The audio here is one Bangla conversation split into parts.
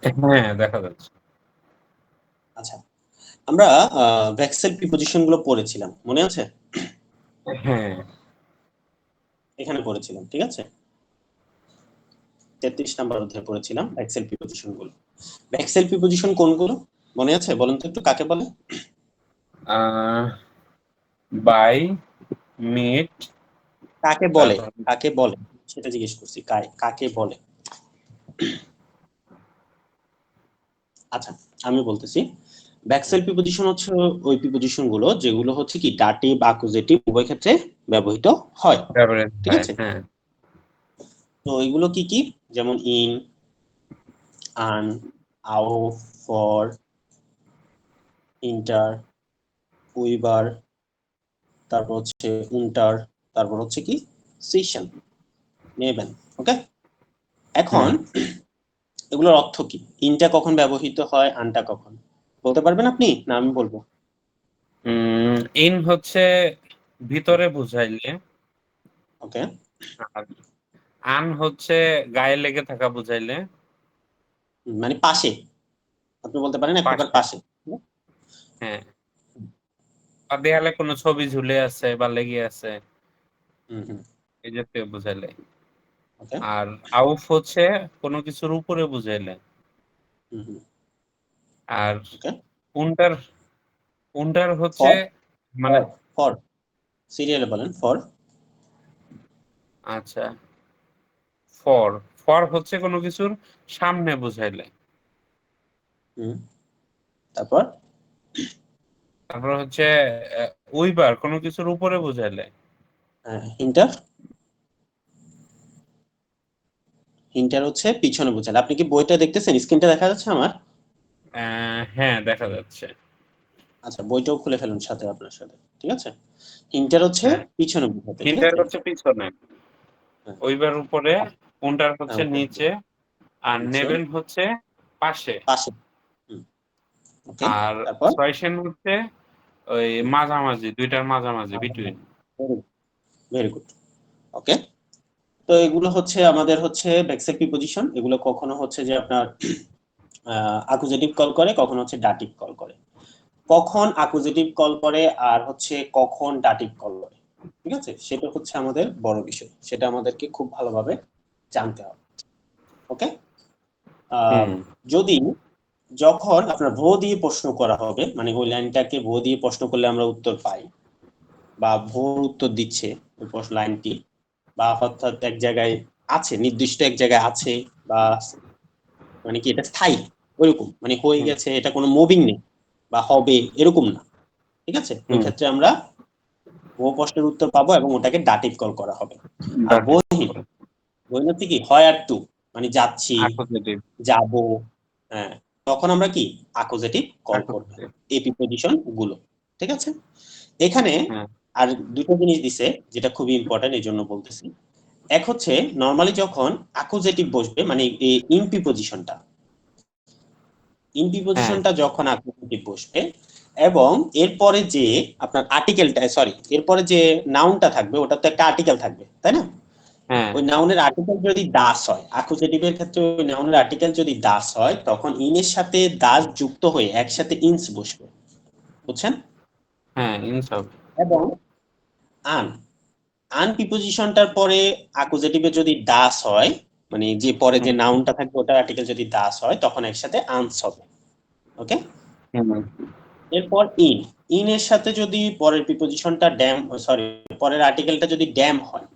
হ্যাঁ, দেখা যাচ্ছে। আচ্ছা, আমরা ভেক্সেল প্রিপজিশন গুলো পড়েছিলাম, মনে আছে? হ্যাঁ। এখানে পড়েছিলাম, ঠিক আছে? 33 নাম্বার অধ্যায়ে পড়েছিলাম ভেক্সেল প্রিপজিশন গুলো। ভেক্সেল প্রিপজিশন কোনগুলো মনে আছে? বলুন তো একটু, কাকে বলে? বাই, মিট, কাকে বলে? তারপর কাকে বলে সেটা জিজ্ঞেস করছি, কাকে বলে? আচ্ছা, আমি বলতেছি, ভেক্সেল প্রিপজিশন হচ্ছে ওই প্রিপজিশন গুলো যেগুলো হচ্ছে কি ডাটিভ অ্যাকুজেটিভ উভয় ক্ষেত্রে ব্যবহৃত হয়, ফেভারিট ঠিক হয়। আছে? হ্যাঁ। তো এগুলো কি কি? যেমন ইন, আন, আও, ফর, ইন্টার, উইবার, তারপর হচ্ছে উন্টার, তারপর হচ্ছে কি সেশন, নেবেন। ওকে, এখন এগুলোর অর্থ কি? ইনটা কখন ব্যবহৃত হয়, আনটা কখন, বলতে পারবেন আপনি না আমি বলবো? ইন হচ্ছে ভিতরে বুঝাইলে, ওকে, আর আন হচ্ছে গায়ে লেগে থাকা বুঝাইলে। মানে পাশে, আপনি বলতে পারেন এক প্রকার পাশে। পাশে। হ্যাঁ, বা দেয়ালে কোনো ছবি ঝুলে আছে বা লেগে আছে, হুম হুম, এই জাতীয় বুঝাইলে। ওকে, আর আউফ হচ্ছে কোনো কিছুর উপরে বুঝাইলে। হুম হুম, আর ওকে। উন্টার উন্টার হচ্ছে ফর, মানে, ফর সিরিয়ালে বলেন, ফর। আচ্ছা, ফর ফর হচ্ছে কোনো কিছুর সামনে বুঝাইলে। হুম, তারপর তারপর হচ্ছে উইবার কোনো কিছুর উপরে বুঝাইলে। ইন্টার, ইন্টার হচ্ছে পিছনে বোঝালে। আপনি কি বইটা দেখতেছেন? স্ক্রিনটা দেখা যাচ্ছে আমার? হ্যাঁ, দেখা যাচ্ছে। আচ্ছা, বইটাও খুলে ফেলুন সাথে, আপনার সাথে, ঠিক আছে? ইন্টার হচ্ছে হ্যাঁ, পিছনে বোঝাতে, ঠিক ইন্টার আছে? হচ্ছে পিছনে, হ্যাঁ, উইবার উপরে, উন্টার হচ্ছে উপর দিয়ে, নিচে, আর নিচে, নেবেন হচ্ছে পাশে। পাশে। হুম, ওকে, আর তারপর সয়সেন হচ্ছে ওই মাঝামাঝি, দুইটার মাঝামাঝি, বিটুইন। ভেরি গুড, ওকে। তো এগুলো হচ্ছে আমাদের হচ্ছে ব্যাকসেট প্রিপজিশন। এগুলো কখনো হচ্ছে যে আপনার অ্যাকুজেটিভ কল করে, কখনো হচ্ছে ডাটিভ কল করে। কখন অ্যাকুজেটিভ কল করে আর হচ্ছে কখন ডাটিভ কল করে, ঠিক আছে, সেটা হচ্ছে আমাদের বড় বিষয়, সেটা আমাদেরকে খুব ভালোভাবে জানতে হবে। ওকে, হুম। যদি যখন আপনার ভো দিয়ে প্রশ্ন করা হবে, মানে ওই লাইনটাকে ভো দিয়ে প্রশ্ন করলে আমরা উত্তর পাই, বা ভোর উত্তর দিচ্ছে ওই লাইনটি, বা অর্থাৎ এক জায়গায় আছে, নির্দিষ্ট এক জায়গায় আছে, বা মানে কি এটা স্থায়ী, ওইরকম, মানে হয়ে হুম। গেছে, এটা কোনো মুভিং নেই বা হবে এরকম না, ঠিক আছে? ওই হুম। ক্ষেত্রে আমরা বহু প্রশ্নের উত্তর পাবো এবং ওটাকে ডাটিভ কল করা হবে। আর দাঁড়িয়ে বহিন, বহিন হচ্ছে কি হয় আর টু, মানে যাচ্ছি, আকোজেটিভ। যাব, হ্যাঁ, তখন আমরা কি অ্যাকুজেটিভ কল করব, আকোজেটিভ। এই প্রিপজিশন গুলো, ঠিক আছে? এখানে হ্যাঁ। আর দুটো জিনিস দিছে যেটা খুবই ইম্পর্টেন্ট, এই জন্য বলতেছি। এক হচ্ছে নর্মালি যখন অ্যাকুজেটিভ বসবে, মানে এই ইন প্রিপজিশনটা, ইন হ্যাঁ। প্রিপজিশনটা যখন অ্যাকুজেটিভ বসবে এবং এরপরে যে আপনার আর্টিকেলটা, সরি, এরপরে যে নাউনটা থাকবে ওটা তো একটা আর্টিকেল থাকবে, তাই না? হ্যাঁ। ওই নাউনের আর্টিকেল যদি দাস হয়, অ্যাকুজেটিভের ক্ষেত্রে ওই নাউনের আর্টিকেল যদি দাস হয়, তখন ইনের সাথে দাস যুক্ত হয়ে একসাথে ইনস বসবে, বুঝছেন? হ্যাঁ, ইনসব। এবং আন, আন প্রিপজিশনটার পরে অ্যাকুজেটিভে যদি দাস হয়, মানে যে পরে যে হুম। নাউনটা থাকবে ওটার আর্টিকেল যদি দাস হয়, তখন একসাথে আনস হবে। ওকে, হুম। এরপর ইন, ইন এর সাথে যদি পরের প্রিপজিশনটা ড্যাম, সরি, পরের আর্টিকেলটা যদি ড্যাম হয়,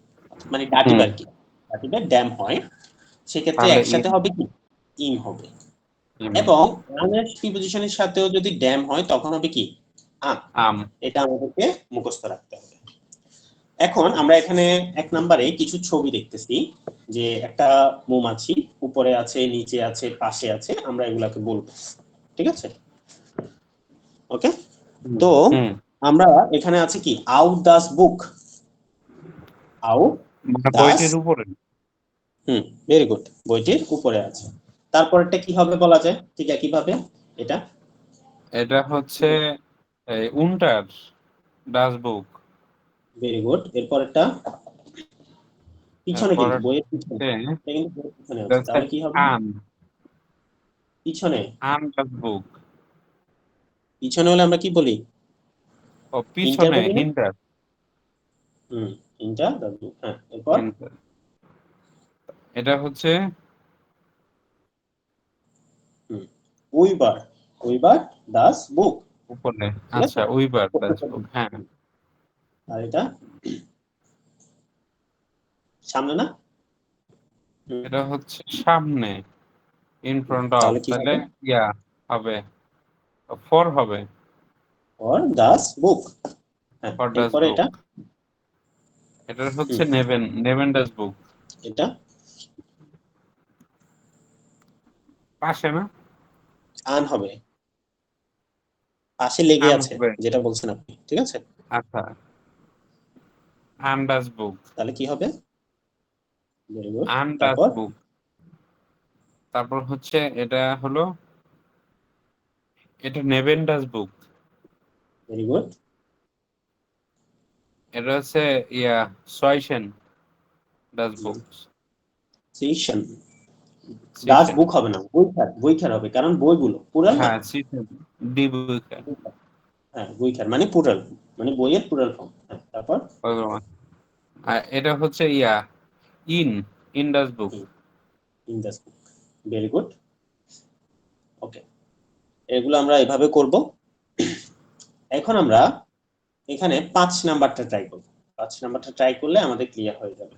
মানে ডাটিভ হুম। আর কি, ডাটিভে ড্যাম হয়, সেক্ষেত্রে তাহলে একসাথে হবে কি ইন হবে। ইন। এবং আনের প্রিপজিশনের সাথেও যদি ড্যাম হয় তখন হবে কি আম। আম। এটা আমাদেরকে মুখস্থ রাখতে হবে। এখন আমরা এখানে এক নম্বরে কিছু ছবি দেখতেছি, যে একটা মৌমাছি উপরে আছে, নিচে আছে, পাশে আছে, আমরা এগুলাকে বলবো, ঠিক আছে? ওকে, হুম। তো হুম। আমরা এখানে আছে কি আউ দাস বুক, আউ মানে দাস, বইটির উপরে। হুম, ভেরি গুড, বইটির উপরে আছে। তারপরটা কিভাবে বলা যায় ঠিক একইভাবে? এটা এটা হচ্ছে এই উন্টার ডাসবুক। Very good. এরপরটা পিছনে, তারপর কিন্তু বইয়ের পিছনে, হচ্ছে এটা কিন্তু বইয়ের পিছনে আছে, তাহলে কি হবে? আন। পিছনে আন ডাজ বুক। পিছনে হলে আমরা কি বলি? ও ইন্টার পিছনে, বলি না? হিন্টার। Inter the book. হ্যাঁ, এরপর হিন্টার। এটা হচ্ছে উইবার। উইবার ডাজ বুক। উপরে। ঠিক আছে, আচ্ছা, উইবার ডাজ বুক, হ্যাঁ। আর এটা সামনে না? এটা হচ্ছে সামনে, ইন ফ্রন্ট অফ, তাহলে কি তাহলে হবে? ইয়া হবে, ফর হবে। অর ডাজ বুক। হ্যাঁ, ফর ডাজ এরপরে বুক। এটা এটা হচ্ছে হুম, নেভেন, নেভেন ডাজ বুক। এটা পাশে না? আন হবে, পাশে লেগে আন আছে হবে। যেটা বলছেন আপনি, ঠিক আছে? আচ্ছা, আন ডাজ বুক। তাহলে কি হবে? Very good. আন ডাজ তারপর বুক। তারপর হচ্ছে এটা হলো, এটা নেভেন ডাজ বুক। Very good. এটা হচ্ছে ইয়া সয়সেন ডাজ বুক। সিশন। ডাজ সিসেন। বুক হবে না, বইখার, বইখার হবে, কারণ বইগুলো পুরাল না। হ্যাঁ, সিসেন, ডি বুক। হ্যাঁ, বইখার মানে পুরাল, মানে বইয়ের পুরাল ফর্ম। হ্যাঁ, তারপর আর এটা হচ্ছে yeah in, in does book. In the book. Very good. Okay, এগুলো আমরা এভাবে করব। এখন আমরা এখানে 5 নাম্বারটা ট্রাই করব। 5 নাম্বারটা ট্রাই করলে আমাদের ক্লিয়ার হয়ে যাবে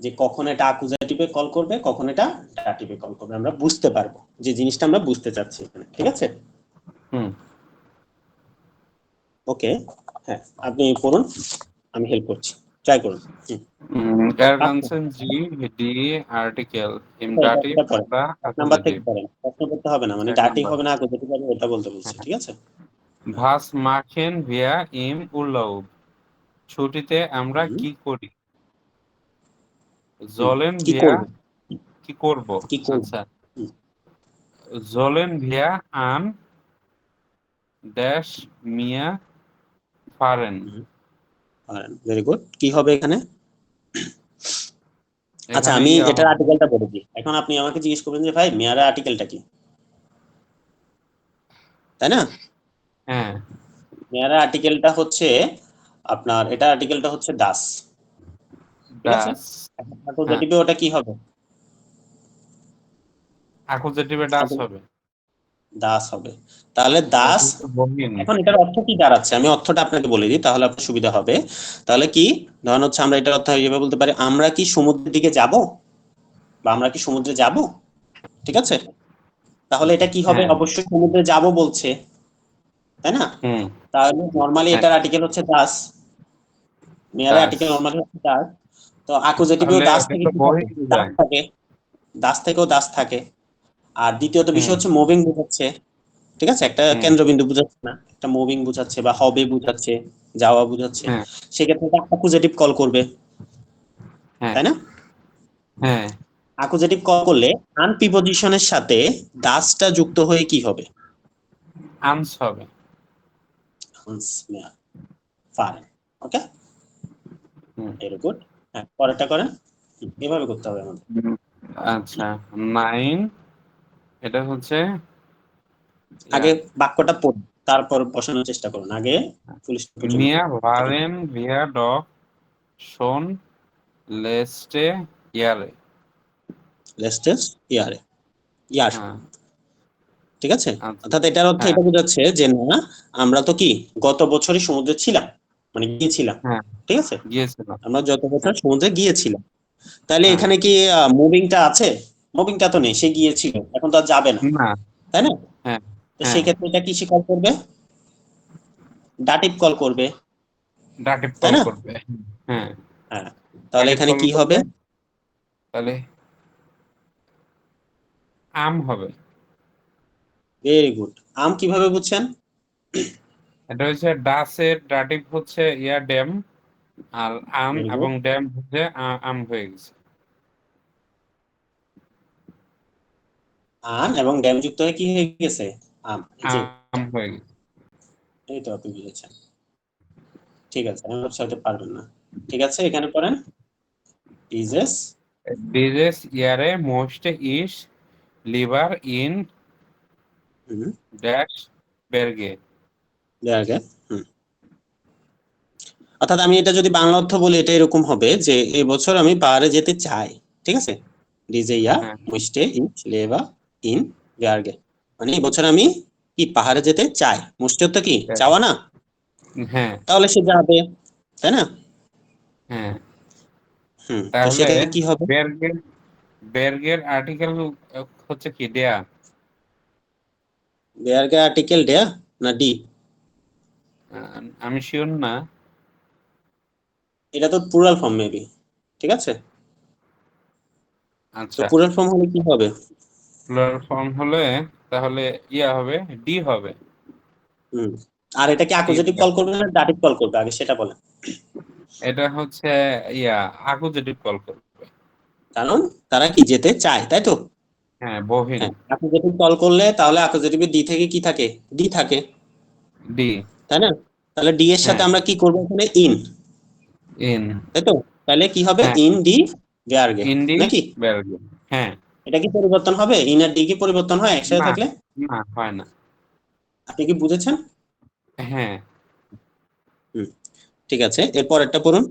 যে কখন এটা অ্যাকুজেটিভে কল করবে, কখন এটা ডাটিভে কল করবে। আমরা বুঝতে পারবো যে জিনিসটা আমরা বুঝতে চাচ্ছি এখানে, ঠিক আছে? হুম। ওকে, হ্যাঁ, আপনি করুন, আমি হেল্প করছি, ট্রাই করুন। এর আচ্ছা, কনসেন্ট জি, ডি আর্টিকেল ইন এটা ডাটিভ এটা করেন, বা 1 নাম্বার থেকে অ্যাকুজেটিভ। করেন, প্রশ্ন করতে হবে না, মানে এক ডাটিভ নাম্বার। হবে না অ্যাকুজেটিভ হবে এটা বলতে বলছি, হ্যাঁ। ঠিক আছে? ভাস মাখেন ভিয়া ইম উর্লাউব। ছুটিতে আমরা হুম, কি করি? হুম, জলেন কি ভিয়া, করব, কি করব? কি করব? আচ্ছা, হুম, জলেন ভিয়া আন ড্যাশ মিয়া ফারেন। Very good. কি হবে এখানে? আচ্ছা, এখানে আমি ইয়া এটার হবে। আর্টিকেলটা বলে দিই, এখন আপনি আমাকে জিজ্ঞেস করবেন যে ভাই মেয়ারা আর্টিকেলটা কি, তাই না? হ্যাঁ, মেয়ারা আর্টিকেলটা হচ্ছে আপনার, এটা আর্টিকেলটা হচ্ছে দাস, ঠিক আছে? ডাস। এখন হ্যাঁ, অ্যাকুজেটিভে ওটা কি হবে? অ্যাকুজেটিভে ডাস হবে। দাস হবে। তাহলে এটা দাস, হচ্ছে বহিন। এখন এটার অর্থ কি দাঁড়াচ্ছে আমি অর্থটা আপনাকে বলে দিই তাহলে আপনার সুবিধা হবে। তাহলে কি, ধরুন হচ্ছে আমরা এটার অর্থ এইভাবে বলতে পারি, আমরা কি সমুদ্রের দিকে যাব, বা আমরা কি সমুদ্রে যাব, ঠিক আছে? তাহলে এটা কি হবে? হ্যাঁ। অবশ্যই সমুদ্রে যাব বলছে, তাই না? হুম। তাহলে নরমালি হ্যাঁ, এটার আর্টিকেল হচ্ছে দাস, মেয়ারের ডাস। আর্টিকেল নরমালি হচ্ছে দাস। তো অ্যাকুজেটিভেও তাহলে দাস এটা থেকে তো কি থাকে? বহিন দাস বোঝায়। থাকে, দাস থেকেও দাস থাকে। আর দ্বিতীয়ত হুম। বিষয় হচ্ছে মুভিং বোঝাচ্ছে, ঠিক আছে? একটা হুম। কেন্দ্রবিন্দু বোঝাচ্ছে না, একটা মুভিং বোঝাচ্ছে বা হবে বোঝাচ্ছে, যাওয়া বোঝাচ্ছে। হ্যাঁ। সেক্ষেত্রে এটা অ্যাকুজেটিভ কল করবে, হ্যাঁ। তাই না? হ্যাঁ। অ্যাকুজেটিভ কল করলে আন প্রিপজিশনের সাথে দাসটা যুক্ত হয়ে কি হবে? আনস হবে। ফারেন। ওকে, হুম। Very good. হ্যাঁ, পরেরটা করেন। এভাবে করতে হবে আমাদের। হুম, আচ্ছা, নাইন। এটা হচ্ছে ইয়া, আগে বাক্যটা পড়ুন, তারপর বসানোর চেষ্টা করুন, আগে ফুল স্টপে চলে মিয়া যান। ঠিক আছে, ভারেন ভিয়া ডগ শোন লেস্টে ইয়ারে। লেস্টেস ইয়ারে, ইয়ার, হ্যাঁ। ঠিক আছে? আচ্ছা। অর্থাৎ এটার অর্থ হ্যাঁ। এটা বোঝাচ্ছে যে না, আমরা তো কি গত বছরই সমুদ্রে ছিলাম, মানে গিয়েছিলাম, হ্যাঁ, ঠিক আছে? গিয়েছিলাম। আমরা গত বছর হ্যাঁ। সমুদ্রে গিয়েছিলাম। তাহলে হ্যাঁ। এখানে কি মুভিংটা আছে? মুভিংটা তো নেই, সে গিয়েছিল, এখন তো আর যাবে না, না। তাই না? হ্যাঁ। তো হ্যাঁ, সেই ক্ষেত্রে এটা কিসে কল করবে? ডাটিভ কল করবে, ডাকে তাই কল না? করবে। হ্যাঁ, হ্যাঁ, তাহলে ডাকে এখানে কল কি হবে? করবে, তাহলে আম হবে। Very good. আম কিভাবে বুঝছেন? এটা হচ্ছে ডাসের ডাটিভ হচ্ছে ইয়া ড্যাম, আর আম ভেরি গুড। এবং ড্যাম হচ্ছে আম হয়ে গেছে। আম এবং ড্যাম যুক্ত হয়ে কি হয়ে গেছে? আম, এই যে আম হয়ে গেছে। এই তো আপনি বুঝেছেন, ঠিক আছে, আমি ভাবছি হয়তো পারবেন না। ঠিক আছে, এখানে করেন। ডিজেস, Dieses Jahr möchte ich lieber in হুম, ড্যাশ বেরগে। আগে। হুম। অর্থাৎ আমি এটা যদি বাংলা অর্থ বলি, এটা এরকম হবে যে এই বছর আমি পাহাড়ে যেতে চাই। ঠিক আছে, ডিজে ইয়া হ্যাঁ মুইস্টে ইন লেভা ইন বেয়ার্গে, মানে এই বছর আমি কি পাহাড়ে যেতে চাই। মুষ্টি অর্থ কি চাওয়া না? হ্যাঁ তাহলে সে যাবে, তাই না? হ্যাঁ। তো তাহলে সেক্ষেত্রে কি হবে? বেরগের বেরগের আর্টিকেল হচ্ছে কি দেয়া। বেয়ার্গে আর্টিকেল ডেয়া না ডি? আমি শিওর না। এটা তো প্লুরাল ফর্ম মেবি। ঠিক আছে, তো আচ্ছা, প্লুরাল ফর্ম হলে কি হবে? প্লুরাল ফর্ম হলে তাহলে ইয়া হবে, ডি হবে। হুম। আর এটা কি ডি অ্যাকুজেটিভ হবে। কল করবে না ডাটিভ কল করবে, আগে সেটা বলেন। এটা হচ্ছে ইয়া আকুজেটিভ কল করবে। কারণ তারা কি যেতে চায়, তাই তো? হ্যাঁ বহিন। হ্যাঁ, অ্যাকুজেটিভ কল করলে তাহলে অ্যাকুজেটিভে ডি থেকে কি থাকে? ডি থাকে, ডি। তাই না? তাহলে ডি এর সাথে হ্যাঁ আমরা কি করবো এখানে? In, in. তাই তো? তাহলে কি হবে? হ্যাঁ ইন ডি বেয়ার্গে, ইন ডি নাকি? বেরগে। হ্যাঁ। এটা কি পরিবর্তন হবে? ইন আর ডি কি পরিবর্তন হয় একসাথে না থাকলে? না হয় না। আপনি কি বুঝেছেন? হ্যাঁ। হুম, ঠিক আছে, এর পরেরটা পড়ুন।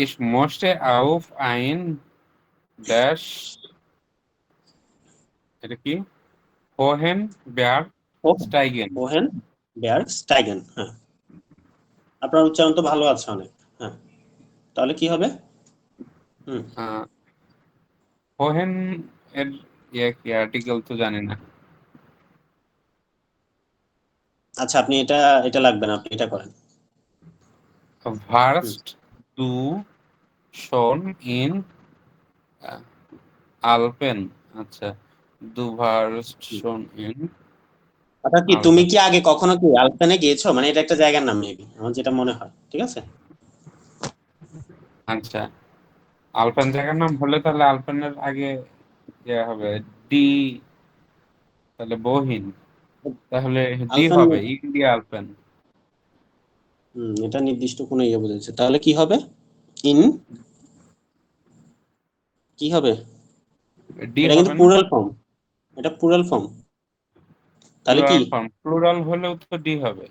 Ich möchte auf ein Dash, এটা কি, হোহেন বেয়ার স্টাইগেন। ওহেন বেয়ার স্টাইগেন। হ্যাঁ, আপনার উচ্চারণ তো ভালো আছে অনেক। হ্যাঁ, তাহলে কি হবে? হুম। হোহেন এর ইয়ে কি আর্টিকেল তো জানি না। আচ্ছা, আপনি এটা এটা লাগবে না, আপনি এটা করেন। হুম। ভার্স্ট দু শোন ইন আলপেন। আচ্ছা, দু ভার্স্ট হুম। শোন ইন অর্থাৎ কি তুমি আলপেন। কি আগে কখনো কি আলপেনে গিয়েছো? মানে এটা একটা জায়গার নাম মেবি, আমার যেটা মনে হয়। ঠিক আছে, আচ্ছা, আলপেন জায়গার নাম হলে তাহলে আলপেনের আগে ইয়ে হবে ডি, তাহলে বহিন, তাহলে ডি আলপেন। হবে ইন্ডিয়া আলপেন। এটা নির্দিষ্ট কোনো ইয়ে বোঝাচ্ছে, তাহলে কি হবে? ইন কি হবে? ডি এটা কিন্তু হবে না। প্লুরাল ফর্ম, এটা প্লুরাল ফর্ম, তাহলে কি? প্লুরাল ফর্ম, প্লুরাল হলেও তো ডি হবে।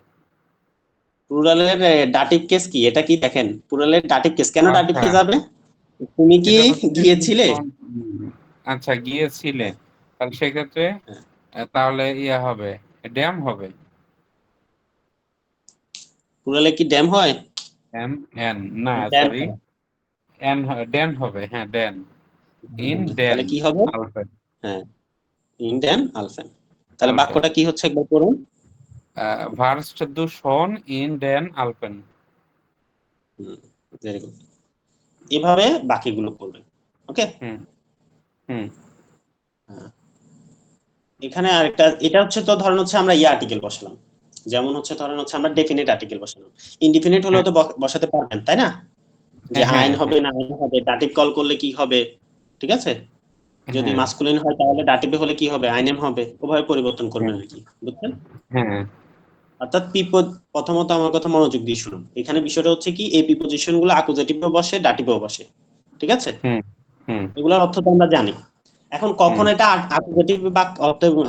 প্লুরালের ডাটিভ কেস কি? এটা কি দেখেন, প্লুরালের ডাটিভ কেস কেন ডাটিভ আচ্ছা, কেস যাবে? তুমি কি এটা হচ্ছে গিয়েছিলে? আচ্ছা গিয়েছিলে, হ্যাঁ, তাহলে সেক্ষেত্রে হ্যাঁ। তাহলে ইয়া হবে, ড্যাম হবে। প্লুরালে কি ড্যাম হয়? এম এন, না ড্যাম সরি, হয়। এন ড্যান হবে, হ্যাঁ ড্যান। ইন ড্যান তাহলে কি হবে? আলফেন। হ্যাঁ, ইন ড্যাম আলফেন। তাহলে আলফেন বাক্যটা কি হচ্ছে একবার পড়ুন। ভার্স্ট দু শন ইন ড্যান আলফেন। ভেরি গুড, এভাবে বাকিগুলো করবেন। ওকে। হুম হুম এখানে আরেকটা, এটা হচ্ছে তো ধরেন হচ্ছে আমরা ইয়ে আর্টিকেল বসালাম, যেমন হচ্ছে ধরেন হচ্ছে আমরা ডেফিনিট আর্টিকেল বসালাম। ইনডিফিনিট হলেও হ্যাঁ তো বসাতে পারবেন, তাই না? যে হ্যাঁ হ্যাঁ আইন হবে হ্যাঁ না আইন হবে, ডাটিভ কল করলে কি হবে? ঠিক আছে, যদি হ্যাঁ মাস্কুলিন হয় তাহলে ডাটিভে হলে কি হবে? আইনেম হবে। ওভাবে পরিবর্তন করবেন হ্যাঁ আর কি, বুঝছেন? হ্যাঁ অর্থাৎ প্রথমত আমার কথা মনোযোগ দিয়ে শুনুন। এখানে বিষয়টা হচ্ছে কি, এই প্রিপোজিশন গুলো অ্যাকুজেটিভেও বসে, ডাটিভেও বসে। ঠিক আছে, হুম হুম এগুলোর অর্থ তো আমরা জানি। এখন কখন হুম এটা অ্যাকুজেটিভ বা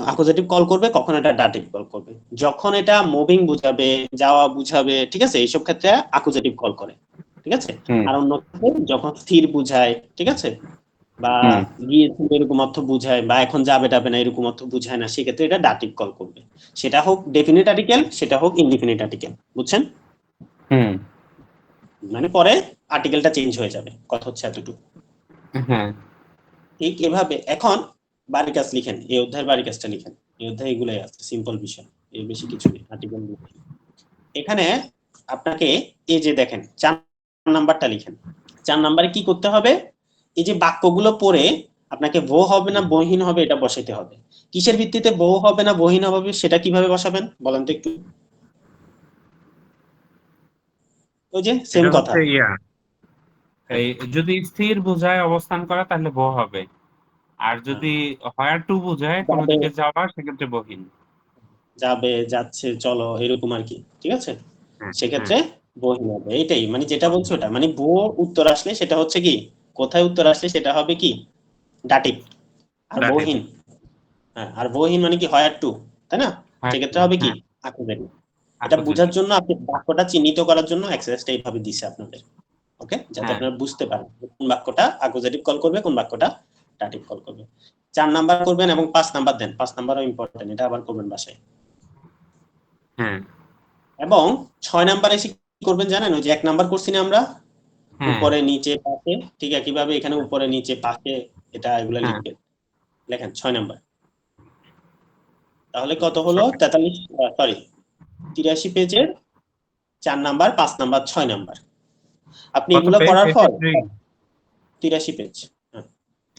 অ্যাকুজেটিভ কল করবে, কখন এটা ডাটিভ কল করবে? যখন এটা মুভিং বুঝাবে, যাওয়া বুঝাবে, ঠিক আছে, এইসব ক্ষেত্রে অ্যাকুজেটিভ কল করে। ঠিক আছে, হুম আর অন্য ক্ষেত্রে যখন স্থির বুঝায়, ঠিক আছে, বা হুম গিয়েছিল এরকম অর্থ বুঝায়, বা এখন যাবে টাবে না এরকম অর্থ বুঝায় না, সেক্ষেত্রে এটা ডাটিভ কল করবে। সেটা হোক ডেফিনিট আর্টিকেল, সেটা হোক ইনডিফিনিট আর্টিকেল, বুঝছেন? হুম মানে পরে আর্টিকেলটা চেঞ্জ হয়ে যাবে, কথা হচ্ছে এতটুকু। হ্যাঁ ঠিক এভাবে এখন বাড়ির কাজ লিখেন, এই অধ্যায়ের বাড়ির কাজটা লিখেন। এই অধ্যায় এগুলাই আছে, সিম্পল বিষয়, এর বেশি কিছু নেই। আর্টিকেল এখানে আপনাকে, এই যে দেখেন 4 নাম্বারটা লিখেন। 4 নাম্বারে কি করতে হবে? এই যে বাক্যগুলো পড়ে আপনাকে বো হবে না বহিন হবে এটা বসাইতে হবে। কিসের ভিত্তিতে বো হবে না বহিন হবে সেটা কিভাবে বসাবেন বলেন তো একটু? ওই যে সেম এটা কথা। হচ্ছে ইয়া, হ্যাঁ, এই যদি স্থির বোঝায় অবস্থান করা তাহলে বো হবে, আর হ্যাঁ। যদি হোয়ার টু বোঝায় কোনো যাবে, দিকে যাওয়া সেক্ষেত্রে বহিন। যাবে, যাচ্ছে, চলো, এরকম আর কি। ঠিক আছে, হ্যাঁ হ্যাঁ সেক্ষেত্রে বহিন হবে। এইটাই মানে যেটা বলছি ওটা, মানে বো উত্তর আসলে সেটা হচ্ছে কি, কোথায় উত্তর আসলে সেটা হবে কি ডাটিভ। আর ডাটিভ। বহিন হ্যাঁ, আর বহিন মানে কি হয় আর টু, তাই না? হয় সেক্ষেত্রে তো, হবে কি হ্যাঁ আকুজেটিভ। এটা বোঝার আকোজেটিভ। জন্য আপনি বাক্যটা চিহ্নিত করার জন্য এক্সারসাইজটা এইভাবে দিছে আপনাদের। ওকে, যাতে হ্যাঁ আপনারা বুঝতে পারেন কোন বাক্যটা আকুজেটিভ কল করবে, কোন বাক্যটা ডাটিভ কল করবে। 4 নাম্বার করবেন এবং 5 নাম্বার দেন, 5 নাম্বারও ইম্পর্টেন্ট, এটা আবার করবেন বাসায়। হ্যাঁ এবং 6 নাম্বারে এসে কি করবেন জানেন? ওই যে 1 নাম্বার করছি না আমরা, হ্যাঁ উপরে নিচে পাশে, ঠিক একইভাবে এখানে উপরে নিচে পাশে এটা এগুলা হ্যাঁ। লিখবেন। লেখেন 6 নাম্বার। তাহলে কত হলো? 43, সরি 83 পেজের 4 নাম্বার, 5 নাম্বার, 6 নাম্বার। আপনি কত এগুলো পেজ? করার পর 83। 83 পেজ, হ্যাঁ,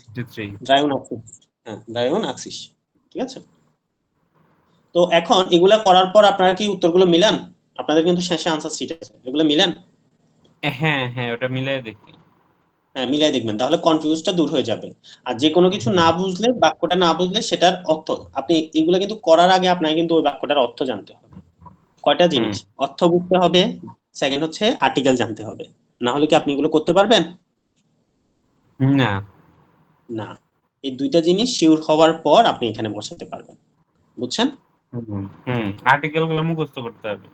83। ড্রাইভন আক্সিস, হ্যাঁ ড্রাইভন আক্সিস, ঠিক আছে। তো এখন এগুলা করার পর আপনারা কি উত্তরগুলো মিলান? আপনাদের কিন্তু শেষে আনসার শিট আছে, এগুলো মিলান। হ্যাঁ হ্যাঁ, ওটা মিলাই দেখি। হ্যাঁ, মিলাই দেখবেন, তাহলে কনফিউজটা দূর হয়ে যাবে। আর যে কোনো কিছু না বুঝলে, বাক্যটা না বুঝলে সেটার অর্থ, আপনি এগুলো কিন্তু করার আগে আপনাকে কিন্তু ওই বাক্যটার অর্থ জানতে হবে। কয়টা হুম। জিনিস, অর্থ বুঝতে হবে, সেকেন্ড হচ্ছে আর্টিকেল জানতে হবে। না হলে কি আপনি এগুলো করতে পারবেন? না। না। এই দুইটা জিনিস শিওর হওয়ার পর আপনি এখানে বসাতে পারবেন, বুঝছেন? হুম হুম, আর্টিকেল গুলো মুখস্থ করতে হবে।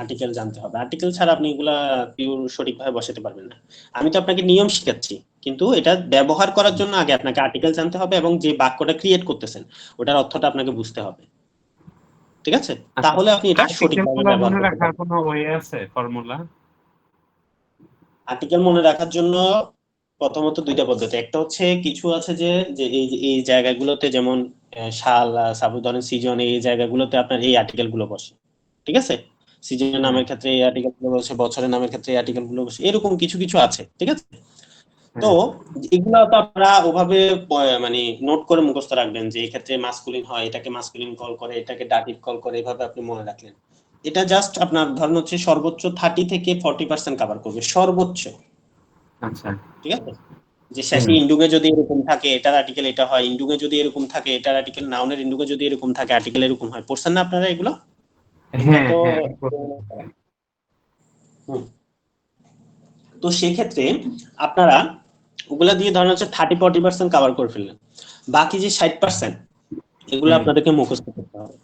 আর্টিকেল জানতে হবে, আর্টিকেল ছাড়া আপনি এগুলা পিওর সঠিকভাবে বসাতে পারবেন না। আমি তো আপনাকে নিয়ম শিখাচ্ছি, কিন্তু এটা ব্যবহার করার জন্য আগে আপনাকে আর্টিকেল জানতে হবে এবং যে বাক্যটা ক্রিয়েট করতেছেন ওটার অর্থটা আপনাকে বুঝতে হবে, ঠিক আছে? আচ্ছা, তাহলে আপনি এটা আর্টিকেল সঠিকভাবে গুলো ব্যবহার মনে করতে রাখার পারবেন। কোনো ওয়ে আছে, ফর্মুলা? আর্টিকেল মনে রাখার জন্য প্রথমত দুইটা পদ্ধতি, একটা হচ্ছে কিছু আছে যে যে এই জায়গাগুলোতে, যেমন সাল, সাপোজ ধরেন সিজন, এই জায়গাগুলোতে আপনার এই আর্টিকেল গুলো বসে, ঠিক আছে। সিজনের হ্যাঁ নামের ক্ষেত্রে এই আর্টিকেল গুলো বসে, বছরের নামের ক্ষেত্রে এই আর্টিকেল গুলো বসে, এরকম কিছু কিছু আছে, ঠিক আছে। তো হ্যাঁ। এগুলো তো আপনারা ওভাবে মানে নোট করে মুখস্থ রাখবেন যে এই ক্ষেত্রে মাস্কুলিন হয়, এটাকে মাস্কুলিন কল করে, এটাকে ডাটিভ কল করে, এভাবে আপনি মনে রাখলেন। এটা জাস্ট আপনার ধরেন হচ্ছে সর্বোচ্চ 30 থেকে 40% কভার করবে, সর্বোচ্চ, আচ্ছা। ঠিক আছে। যে শেষে হুম। ইন্ডুকে যদি এরকম থাকে এটার আর্টিকেল এটা হয়, ইন্ডুকে যদি এরকম থাকে এটার আর্টিকেল, নাউনের ইন্ডুকে যদি এরকম থাকে আর্টিকেল এরকম হয়। পড়ছেন না আপনারা এগুলো? এগুলো হ্যাঁ তো হ্যাঁ। হুম। তো সেক্ষেত্রে আপনারা ওগুলা দিয়ে ধরেন হচ্ছে 30-40% কভার করে ফেললেন, বাকি যে 60% এগুলো হুম আপনাদেরকে মুখস্থ করতে হবে।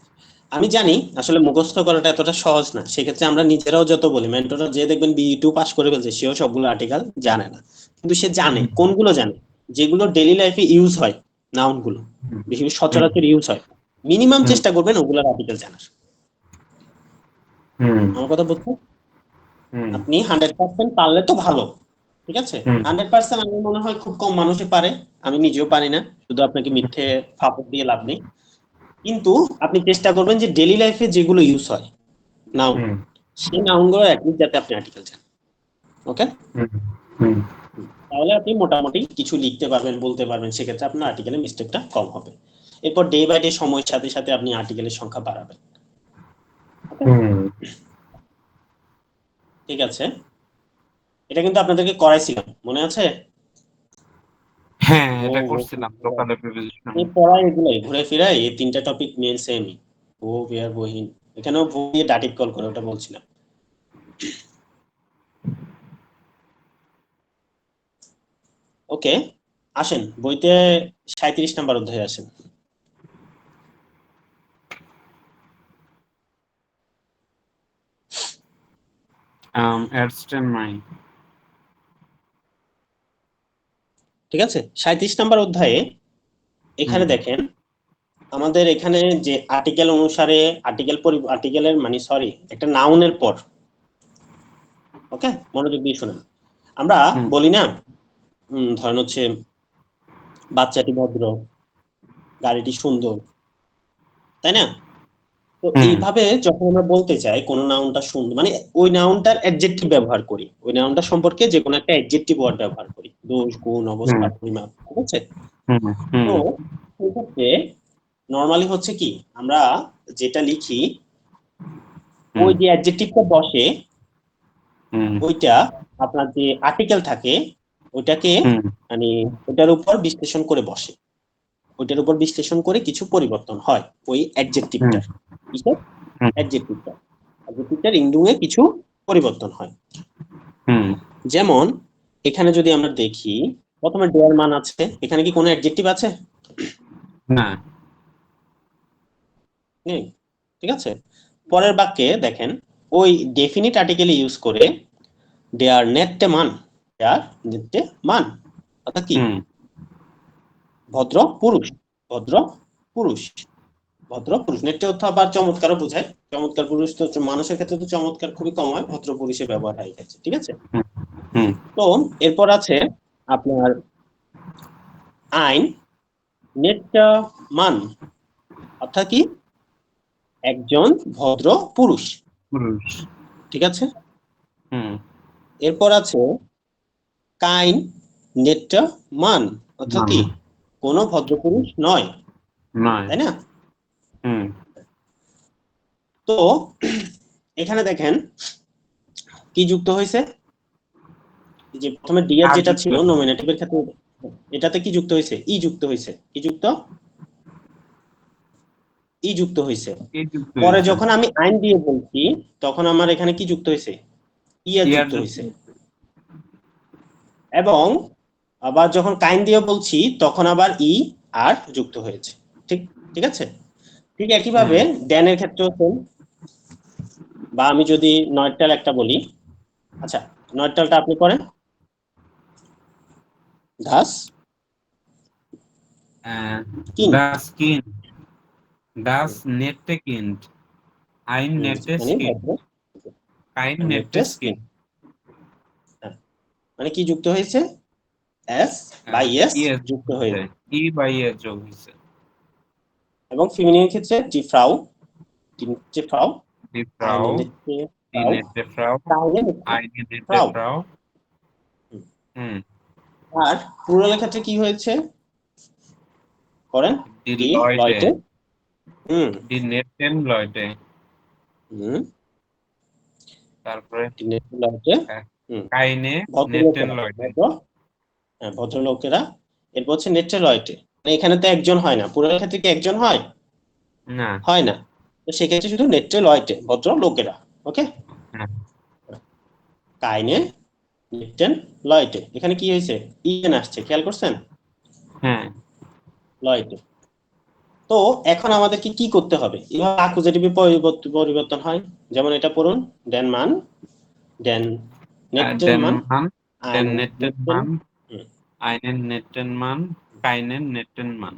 আমি জানি আসলে মুখস্থ করাটা এতটা সহজ না, সেক্ষেত্রে আমরা নিজেরাও যত বলি, মেন্টররা যে দেখবেন BE2 পাস করে ফেলছে সেও সবগুলো আর্টিকেল জানে না, কিন্তু সে জানে হুম কোনগুলো জানে, যেগুলো ডেইলি লাইফে ইউজ হয়, নাউন গুলো হুম বেশি হুম সচরাচর ইউজ হয়, মিনিমাম হুম চেষ্টা করবেন ওগুলোর আর্টিকেল জানার। হুম আমার কথা বুঝছেন? হুম আপনি 100% পারলে তো ভালো, ঠিক আছে। হুম 100% আমি মনে হয় খুব কম মানুষই পারে, আমি নিজেও পারি না, শুধু আপনাকে মিথ্যে ফাপড় দিয়ে লাভ নেই। কিন্তু আপনি চেষ্টা করবেন যে ডেইলি লাইফে যেগুলো ইউজ হয় নাউন, হুম সেই নাউন গুলো অ্যাটলিস্ট যাতে আপনি আর্টিকেল জানেন। ওকে, হুম হুম। তাহলে আপনি মোটামুটি কিছু লিখতে পারবেন, বলতে পারবেন, সেক্ষেত্রে আপনার আর্টিকেলের মিস্টেকটা কম হবে। এরপর ডে বাই ডে সময়ের সাথে সাথে আপনি আর্টিকেলের সংখ্যা বাড়াবেন। ওকে, হুম। ঠিক আছে। এটা কিন্তু আপনাদেরকে করাইছিলাম, মনে আছে? হ্যাঁ, ও এটা ও, করছিলাম লোকাল প্রিপোজিশন। এই পড়া এগুলাই ঘুরে ফিরে এই 3টা টপিক মেন সেমই, ও বিয়ার বহিন, এখানেও ভু দিয়ে ডাটিভ কল করে, ওটা বলছিলাম। ওকে, আসেন বইতে 37 নাম্বার অধ্যায়ে আসেন। এডস্টেন মাই। ঠিক আছে, 37 নাম্বার অধ্যায়ে এখানে হুম দেখেন, আমাদের এখানে যে আর্টিকেল অনুসারে আর্টিকেলের মানে সরি একটা নাউনের পর, ওকে মনোযোগ দিয়ে শুনেন, আমরা হুম বলি না, ধরেন হচ্ছে বাচ্চাটি ভদ্র, গাড়িটি সুন্দর, তাই না? তো হুম এইভাবে যখন আমরা বলতে চাই কোন নাউনটা সুন্দর, মানে ওই নাউনটার অ্যাডজেক্টিভ ব্যবহার করি, ওই নাউনটা সম্পর্কে যে কোনো একটা অ্যাডজেক্টিভ ওয়ার্ড ব্যবহার করি, দোষ, গুণ, হুম অবস্থা, পরিমাপ, ঠিক আছে। হুম হুম তো সেক্ষেত্রে নর্মালি হচ্ছে কি, আমরা যেটা লিখি, হুম ওই যে অ্যাডজেক্টিভটা বসে হুম ওইটা, আপনার যে আর্টিকেল থাকে ওইটাকে হুম মানে ওটার উপর বিশ্লেষণ করে বসে, ওইটার উপর বিশ্লেষণ করে কিছু পরিবর্তন হয় ওই হুম অ্যাডজেক্টিভটার, কিসের হুম অ্যাডজেক্টিভটার, অ্যাডজেক্টিভটার ইন্ডুয়ে কিছু পরিবর্তন হয়। হুম যেমন এখানে যদি আমরা দেখি, প্রথমে ডেয়ার মান আছে, এখানে কি কোনো অ্যাডজেক্টিভ আছে? না। নেই, ঠিক আছে। পরের বাক্যে দেখেন, ওই ডেফিনিট আর্টিকেল ইউজ করে দেয়ার নেটে মান, দেয়ার নেটে মান অর্থাৎ কি, হুম ভদ্র পুরুষ, ভদ্র পুরুষ, ভদ্র পুরুষ। নেটে অর্থ আবার চমৎকারও বোঝায়। চমৎকার পুরুষ তো মানুষের ক্ষেত্রে তো চমৎকার খুবই কম হয়, ভদ্র পুরুষের ব্যবহার হয় এক্ষেত্রে, ঠিক আছে। হুম হুম তো এরপর আছে আপনার আইন নেটটা মান অর্থাৎ কি, একজন ভদ্র পুরুষ, পুরুষ। ঠিক আছে। হুম এরপর আছে কাইন নেটটা মান অর্থাৎ মান কি, কোনো ভদ্র পুরুষ নয়, নয়। তাই না। হুম তো এখানে দেখেন কি যুক্ত হয়েছে, যে প্রথমে ডিয়ার আর যেটা যুক্ত ছিল নমিনেটিভের ক্ষেত্রে, এটাতে কি যুক্ত হয়েছে, ই যুক্ত হয়েছে, কি যুক্ত, ই যুক্ত হয়েছে। কি যুক্ত পরে হয়েছে? যখন আমি আইন দিয়ে বলছি তখন আমার এখানে কি যুক্ত হয়েছে, ইয়ার ইয়ার যুক্ত যুক্ত। হয়েছে। এবং আবার যখন কাইন দিয়ে বলছি তখন আবার ই আর যুক্ত হয়েছে, ঠিক, ঠিক আছে। ঠিক একইভাবে হুম ড্যানের ক্ষেত্রেও সেম। বা আমি যদি নয়টাল একটা বলি, আচ্ছা নয়টালটা আপনি করেন, ঘাস কিন, das Kind, das nette Kind, ein nettes মানে Kind, ভদ্র, kein নেটটা nettes স্কিন, Kind। মানে কি যুক্ত হয়েছে, এস বাই এস ইয়েস যুক্ত হয়েছে, হয়েছে। ই বাই এস যোগ হয়েছে। এবং ফিমিনিনের ক্ষেত্রে জি ফ্রাউ, জি ফ্রাউ, Die আইনে Frau, নেটে die ফ্রাউ, nette Frau, কাইনে নেটে eine nette ফ্রাউ। Frau। হুম আর প্লুরালের ক্ষেত্রে কি হয়েছে, করেন, die ডি লয়টে, Leute, হুম die netten Leute। হুম, তারপরে ডি নেটে লয়টে, হুম, keine netten ভদ্রলোকেরা, Leute। ভদ্র, হ্যাঁ ভদ্রলোকেরা। এরপর হচ্ছে নেটে লয়টে, মানে এখানে তো একজন হয় না, প্লুরালের ক্ষেত্রে কি একজন হয়, না। হয় না। তো সেক্ষেত্রে শুধু নেটে লয়টে, ভদ্র লোকেরা। ওকে, হ্যাঁ কাইনে নেটেন লয়টে, এখানে কি হয়েছে, ইএন আসছে, খেয়াল করছেন, হ্যাঁ লয়টে। তো এখন আমাদেরকে কি করতে হবে, এভাবে অ্যাকুজেটিভে পরিবর্তন হয়। যেমন এটা পড়ুন, ডেন মান, ডেন নেটেন den মান, Mann, den einen netten netten, Mann, হুম, einen netten Mann, keinen netten Mann।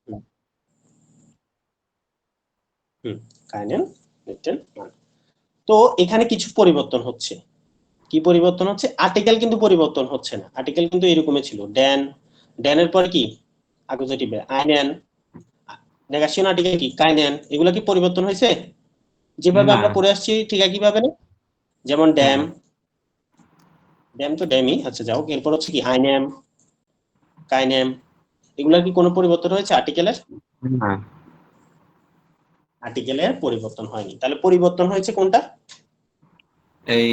হুম, হুম, keinen netten Mann। তো এখানে কিছু পরিবর্তন হচ্ছে, কি পরিবর্তন হচ্ছে, আর্টিকেল কিন্তু পরিবর্তন হচ্ছে না, আর্টিকেল কিন্তু এরকমই ছিল, ড্যান, ড্যানের পরে কি অ্যাকুজেটিভে আইনেন, নেগেশন আর্টিকেল কি কাইনেন, এগুলো কি পরিবর্তন হয়েছে, যেভাবে না। আমরা পড়ে আসছি ঠিক একইভাবে না। যেমন ড্যাম, হ্যাঁ ড্যাম তো ড্যামই, আচ্ছা যাও, এরপর হচ্ছে কি আইনেম, কাইনেম, এগুলার কি কোনো পরিবর্তন হয়েছে আর্টিকেলের, না, আর্টিকেলের পরিবর্তন হয়নি, তাহলে পরিবর্তন হয়েছে কোনটা, এই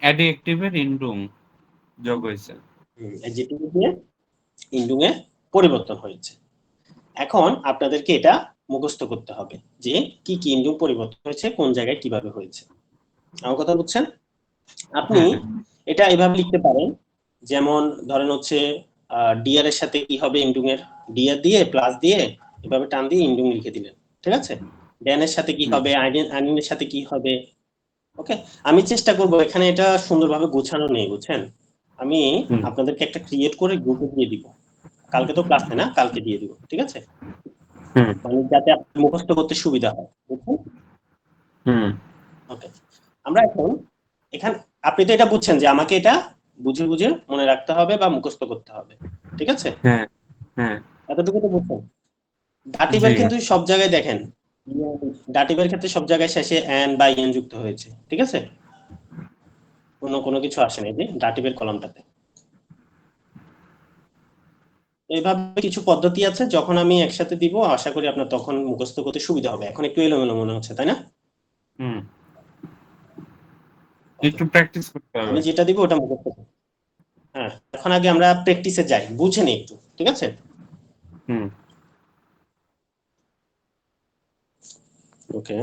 অ্যাডজেক্টিভের ইনডুম যোগ হয়েছে। অ্যাডজেক্টিভ দিয়ে ইন্ডুং এ পরিবর্তন হয়েছে। এখন আপনাদেরকে এটা মুখস্থ করতে হবে যে কি কি ইন্ডুং পরিবর্তন হয়েছে, কোন জায়গায় কিভাবে হয়েছে। আমার কথা বুঝছেন, আপনি হ্যাঁ এটা এভাবে লিখতে পারেন, যেমন ধরেন হচ্ছে ডিআর এর সাথে কি হবে ইন্ডুং এর, ডিআর দিয়ে প্লাস দিয়ে এভাবে টান দিয়ে ইন্ডুং লিখে দিলেন, ঠিক আছে। ড্যান এর সাথে কি হুম হবে, আইনের সাথে কি হবে। ওকে, আমি চেষ্টা করব, এখানে এটা সুন্দরভাবে গোছানো নেই, বুঝছেন। আমি হুম আপনাদেরকে একটা ক্রিয়েট করে গ্রুপে দিয়ে দিব, কালকে তো ক্লাসে না, কালকে দিয়ে দিব, ঠিক আছে, হুম মানে যাতে আপনি মুখস্থ করতে সুবিধা হয়, বুঝছেন। হুম ওকে, আমরা এখন এখানে, আপনি তো এটা বুঝছেন যে আমাকে এটা বুঝে বুঝে মনে রাখতে হবে বা মুখস্থ করতে হবে, ঠিক আছে, হ্যাঁ হ্যাঁ এতটুকু তো বুঝছেন। জি। ডাটিভের কিন্তু সব জায়গায় দেখেন, ডাটিভের ক্ষেত্রে সব জায়গায় শেষে এন বা এন যুক্ত হয়েছে, ঠিক আছে, কোনো কোনো কিছু আসে না এই যে ডাটিভের কলামটাতে। এইভাবে কিছু পদ্ধতি আছে, যখন আমি একসাথে দিব আশা করি আপনার তখন মুখস্থ করতে সুবিধা হবে, এখন একটু এলোমেলো মনে হচ্ছে, তাই না। হুম ওকে, একটু প্র্যাকটিস করতে হবে। আমি যেটা দিব ওটা মুখস্থ করুন। হ্যাঁ, এখন আগে আমরা প্র্যাকটিসে যাই, বুঝে নিই একটু, ঠিক আছে। হুম ওকে,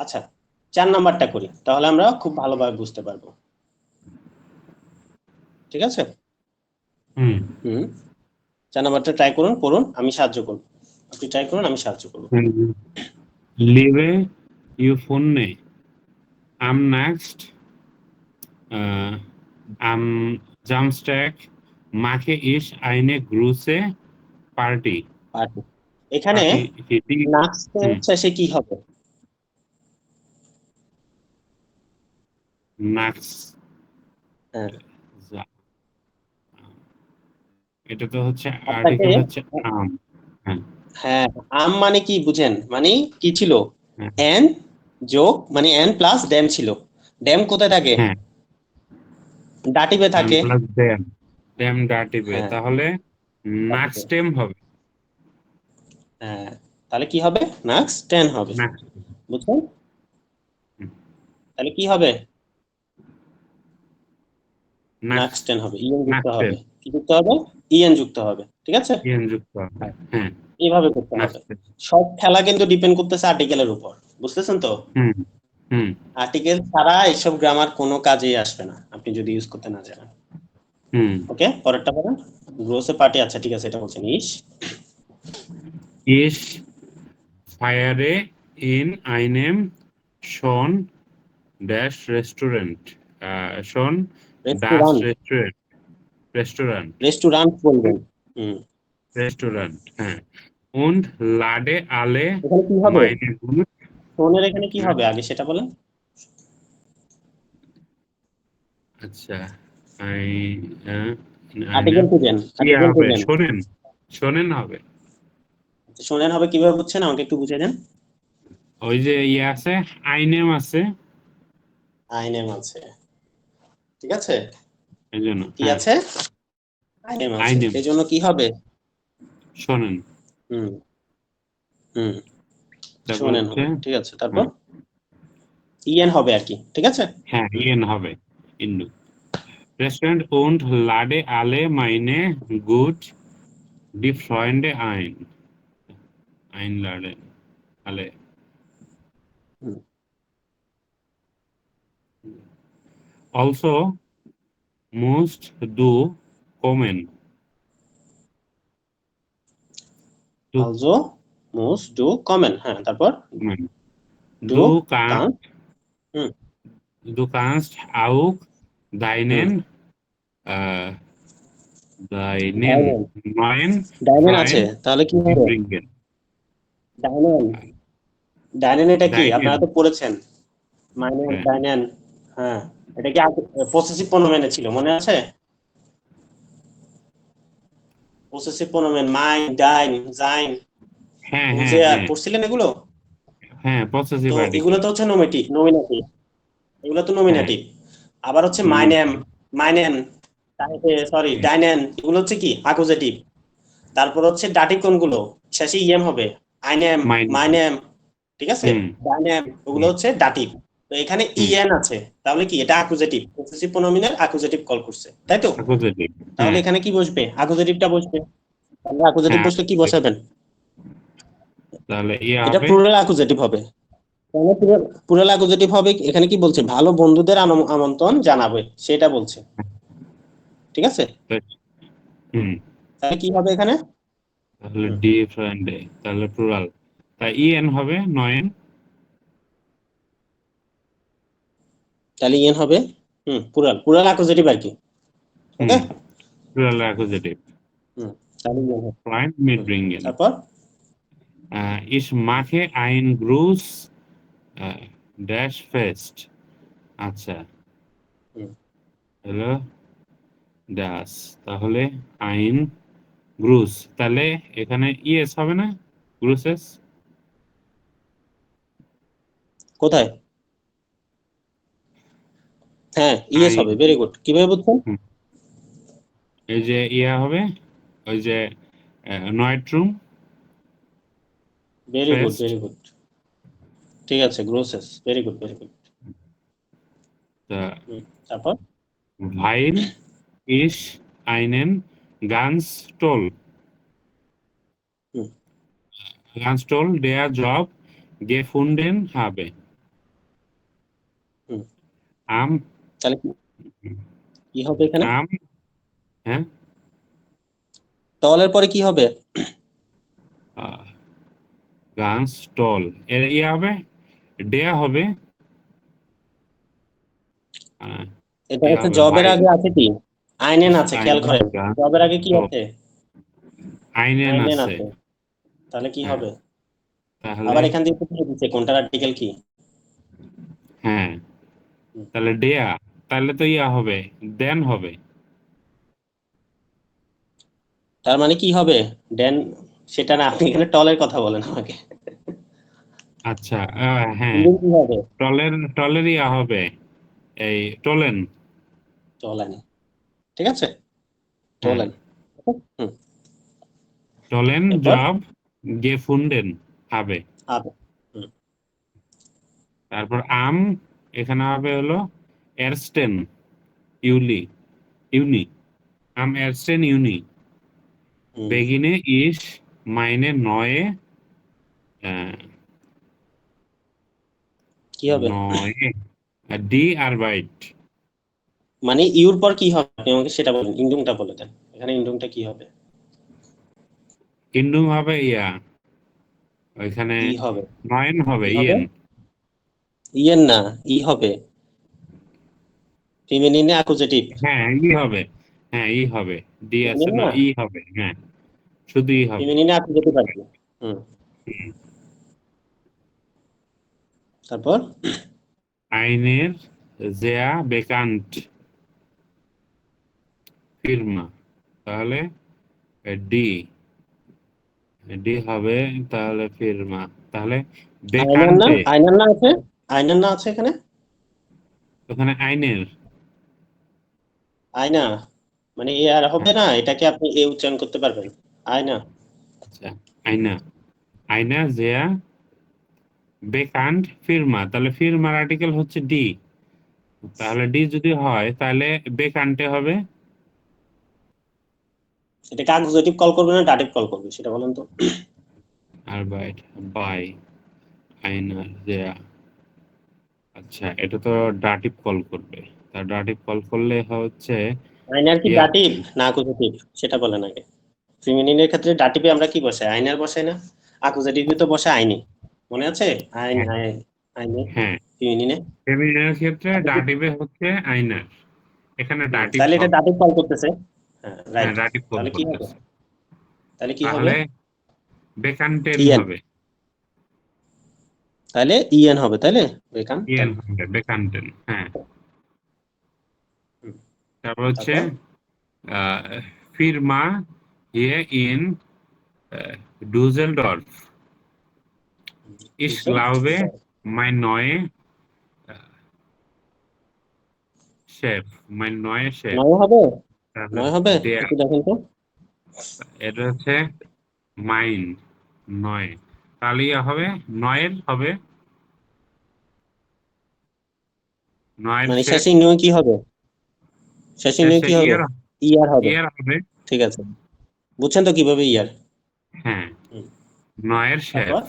আচ্ছা 4 নাম্বারটা করি, তাহলে আমরা খুব ভালোভাবে বুঝতে পারবো। ঠিক আছে? হুম হুম 4 নাম্বারটা ট্রাই করুন, পড়ুন, আমি সাহায্য করব। আপনি ট্রাই করুন, আমি সাহায্য করব। Liebe Euphone am Nacht äh, am Samstag mache ich eine große Party. Perfect. এখানে Party নাক্সের হুম শেষে কি হবে? নাক্স হ্যাঁ, এটা তো হচ্ছে আপনাকে আর্টিকেল হচ্ছে আম। হ্যাঁ হ্যাঁ, আম মানে কি বুঝেন? মানে কি ছিল? হ্যাঁ এন যোগ মানে এন প্লাস ড্যাম ছিল। ড্যাম কোথায় থাকে? হ্যাঁ ডাটিভে আম থাকে। প্লাস ড্যাম ড্যাম ডাটিবে হ্যাঁ, তাহলে ডাটিভে। নাক্সটেম হবে হ্যাঁ, তাহলে কি হবে? নাক্স 10 হবে। নাক্স বুঝছেন? তাহলে কি হবে? নাক্স নাক্স 10 হবে। ইএন যুক্ত নাক্সটেম হবে। কি যুক্ত হবে? ইএন যুক্ত হবে। ঠিক আছে? ইএন যুক্ত হবে হ্যাঁ এইভাবে করতে হবে। নাক্সটেম সব খেলা কিন্তু ডিপেন্ড করতেছে আর্টিকেলের উপর। বুঝতেছেন তো? হুম হুম আর্টিকেল ছাড়া এসব গ্রামার কোনো কাজেই আসবে না, আপনি যদি ইউজ করতে না জানেন। হুম ওকে, পরেরটা বলেন। গ্রোসে পার্টি, আচ্ছা ঠিক আছে, এটা বলছেন। Ich feiere in einem schon dash Restaurant. Schon das restaurant, Restaurant. Restaurant বলবেন। হুম Restaurant. হ্যাঁ। Und lade alle এখানে কি হবে? meine gut. ফোনের এখানে কি হ্যাঁ, হবে আগে সেটা বলেন। আচ্ছা I, আর্টিকেল einem খুঁজেন, ইয়ে আর্টিকেল হবে খুঁজেন। শোনেন শোনেন হবে শোনেন হবে কিভাবে বুঝছেন আমাকে একটু বুঝিয়ে দেন। ওই যে ইয়ে আছে আইনেম আছে আইনেম আছে, ঠিক আছে। এই জন্য কি হ্যাঁ আছে? আইনেম আছে, আইনেম এই জন্য কি হবে? শোনেন হুম হুম তারপর শোনেন হচ্ছে হবে, ঠিক আছে। তারপর হ্যাঁ ইএন হবে আর কি, ঠিক আছে। হ্যাঁ ইয়েন হবে Indu Restaurant und lade alle meine gut die Freunde einladen alle hmm, also musst du kommen du also most do comment, হ্যাঁ তারপর kommen ডু du কান। kannst হুম du kannst auch হুম deinen äh, deinen ডাইনেন, neuen ডাইনেন আছে, Freund তাহলে কি হবে? mitbringen ডাইনেন, ডাইনেন এটা কি আপনারা deinen তো পড়েছেন? মাইনেন, ডাইনেন। হ্যাঁ, এটা কি পসেসিভ প্রোনোমেনে ছিল, মনে আছে? পসেসিভ প্রোনোমেন মাইন, ডাইন, জাইন, হ্যাঁ হ্যাঁ বুঝে আর হ্যাঁ পড়ছিলেন এগুলো? হ্যাঁ তো possessive এগুলো article তো হচ্ছে নমিনেটিভ, এগুলো তো হ্যাঁ নমিনেটিভ। আবার হচ্ছে মাইনেম, nominative মাইনেন, সরি হ্যাঁ ডাইনেন, এগুলো হচ্ছে কি অ্যাকুজেটিভ। তারপর হচ্ছে ডাটিভ কোনগুলো? শেষে ইএম হবে। আইনেম, mine মাইনেম, ঠিক আছে। হুম ডাইনেম, ওগুলো হচ্ছে ডাটিভ। তো এখানে হুম ইএন আছে, তাহলে কি এটা অ্যাকুজেটিভ, পসেসিভ প্রোনোমিনের অ্যাকুজেটিভ কল করছে, তাই তো? accusative তাহলে হ্যাঁ এখানে কি বসবে? অ্যাকুজেটিভটা বসবে। তাহলে অ্যাকুজেটিভ হ্যাঁ বসলে কি বসাবেন? তাহলে ইয়ে এটা হবে প্লুরাল অ্যাকুজেটিভ হবে। তাহলে প্লুরাল অ্যাকুজেটিভ হবে, এখানে কি বলছে? ভালো বন্ধুদের আমন্ত্রণ জানাবে, সেটা বলছে, ঠিক আছে। হুম তাহলে কি হবে এখানে? তাহলে হুম, ডিফারেন্ট তাহলে প্লুরাল তাই ইএন হবে নয়ন তাহলে ইএন হবে। প্লুরাল, প্লুরাল অ্যাকুজেটিভ আর কি। ওকে। হুম প্লুরাল অ্যাকুজেটিভ হুম তাহলে ইএন হবে। Freund হুম mitbringen তারপর ich mache ein groß dash fest আচ্ছা হুম হ্যালো দাস তাহলে আইন গ্রুস তাহলে এখানে ইএস হবে না গ্রুসেস কোথায়? হ্যাঁ ইএস আইন হবে, ভেরি গুড। কিভাবে বুঝছেন? হুম, এই যে ইয়া হবে ওই যে নয়েট রুম ভেরি গুড, ফেস্ট ভেরি গুড, ঠিক আছে। গ্রোসেস, ভেরি গুড, ভেরি গুড। তারপর weil ich einen হুম ganz toll der Job gefunden habe আম তাহলে কি হবে এখানে? আম হ্যাঁ টলের পরে কি হবে? গাছ টল এর ইয়ে হবে ডেয়া হবে আহ, এটা ইয়ে হচ্ছে হবে জবের বাই আগে আছে কি? আইনেন আছে, খেয়াল আইন করেন। গাছ জবের আগে কি টল আছে? আইনেন আইনেন আছে আছে। তাহলে কি হ্যাঁ হবে? তাহলে আবার এখান দিয়ে কোথায় দিচ্ছে, কোনটার আর্টিকেল কি? হ্যাঁ হুম। তাহলে ডেয়া তাহলে তো ইয়া হবে দেন হবে তার মানে কি হবে? ডেন, সেটা না, আপনি এখানে টলের কথা বলেন আমাকে। আচ্ছা হ্যাঁ ইঞ্জিন কি হবে? টলের ইয়া হবে এই টোলেন টলেন। ঠিক আছে, হ্যাঁ টলেন। হুম। টোলেন এরপর জব গেফুন্ডেন হবে হবে। হুম। তারপর আম এখানে হবে হলো এরস্টেন ইউলি ইউনি আম এরস্টেন ইউনি হুম। বেগিনে ইস মাইনে নয়ে আহ, কি হবে? নয়ে ডি আরবাইট মানে ইউর পর কি হবে, আপনি আমাকে সেটা বলেন, ইন্ডুংটা বলে দেন। এখানে ইন্ডুংটা কি হবে? ইন্ডুম হবে ইয়া ওইখানে ই হবে। নয়েন হবে কি হবে? ইয়েন ইয়েন না, ই হবে। ফিমেনিনে অ্যাকুজেটিভ। হ্যাঁ ই হবে হ্যাঁ ই হবে ডি আছে ফিমেনিন না না, ই হবে হ্যাঁ শুধু ই হবে ফিমেনিনে অ্যাকুজেটিভ আর কি। হুম। হুম। তারপর আইনের জেয়া বেকান্ট ফিরমা তাহলে ডি ডি হবে তাহলে ফিরমা তাহলে আইনার না, বেকান্টে আইনার না আছে, আইনার না আছে এখানে। ওখানে আইনের আয়না, মানে এ আর হবে না, এটাকে আপনি এ উচ্চারণ করতে পারবেন। আয়না। আচ্ছা আইনা আইনা জেয়া বেকান্ট ফিরমা তাহলে ফিরমার আর্টিকেল হচ্ছে ডি তাহলে ডি যদি হয় তাহলে বেকান্টে হবে এটাকে অ্যাকুজেটিভ কল করবে না ডাটিভ কল করবে, সেটা বলেন তো। আর বাই আইনা জেয়া আচ্ছা এটা তো ডাটিভ কল করবে তা ডাটিভ কল করলে হচ্ছে আয়নার কি ইয়া ডাটিভ না অ্যাকুজেটিভ, সেটা বলেন আগে। ফিমিনিনের ক্ষেত্রে ডাটিভে আমরা কি বসাই, আইনার বসাই না? অ্যাকুজেটিভে তো বসে আইনি, মনে আছে? আইন, হ্যাঁ আইন, আইনে। হ্যাঁ ফিমিনিনে ফেমিনিনের ক্ষেত্রে ডাটিভে হচ্ছে আইনার এখানে ডাটিভ তাহলে এটা হবে ডাটিভ কল করতেছে। হ্যাঁ, হ্যাঁ রাইট। ডাটিভ কল তাহলে কি হবে? করতেছে তাহলে কি হবে? তাহলে বেকান্টেন ইএন। হবে তাহলে ইএন হবে, তাইলে বেকান টেন। ইয়েন হবে বেকান্টেন হ্যাঁ হুম। তারপর হচ্ছে তারপর ফিরমা ইয়ে ইন ডুজেলডর্ফ Ich বুঝছেন? glaube, mein neuer Chef, mein neuer Chef, নয় হবে, তাহলে নয় হবে, der, একটু দেখেন তো। এটা হচ্ছে মাইন নয় তাহলে ইয়া হবে নয়ের হবে নয়ের মানে শেফ শেষে ইন্ডিয়া কি হবে? শেষে ইন্ডিয়া শেষে কি হবে? ইয়ার ইয়ার হবে। ইয়ার হবে ঠিক আছে, বুঝছেন তো কিভাবে ইয়ার। হ্যাঁ হুম। নয়ের শেফ তারপর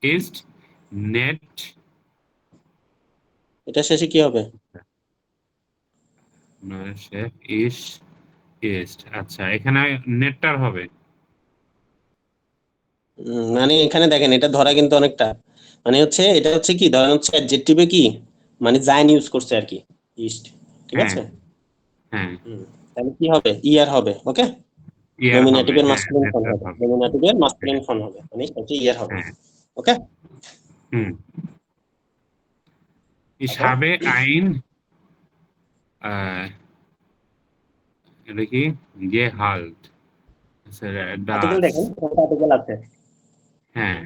ইস্ট নেট এটা শেষে কি হবে? নয়ের শেফ ইস্ট ইস্ট আচ্ছা এখানে নেটটার হবে মানে এখানে দেখেন, এটা ধরা কিন্তু অনেকটা, মানে হচ্ছে এটা হচ্ছে কি, ধরেন হচ্ছে অ্যাডজেক্টিভে কি, মানে জাইন ইউজ করছে আর কি, ইস্ট। ঠিক হ্যাঁ আছে। হ্যাঁ হুম। তাহলে কি হবে? ইয়ার হবে। ওকে। ইয়ার হবে নমিনেটিভের হ্যাঁ মাস্কুলিন ফর্ম নেটটার হবে, হবে নমিনেটিভের হ্যাঁ মাস্কুলিন ফর্ম হবে, মানে হচ্ছে ইয়ার হবে। হ্যাঁ ওকে। হুম Ich তারপর habe ein এটা কি গেহাল্ট আচ্ছা আর্টিকেল ডাস দেখেন, কোনটা আর্টিকেল আছে। হ্যাঁ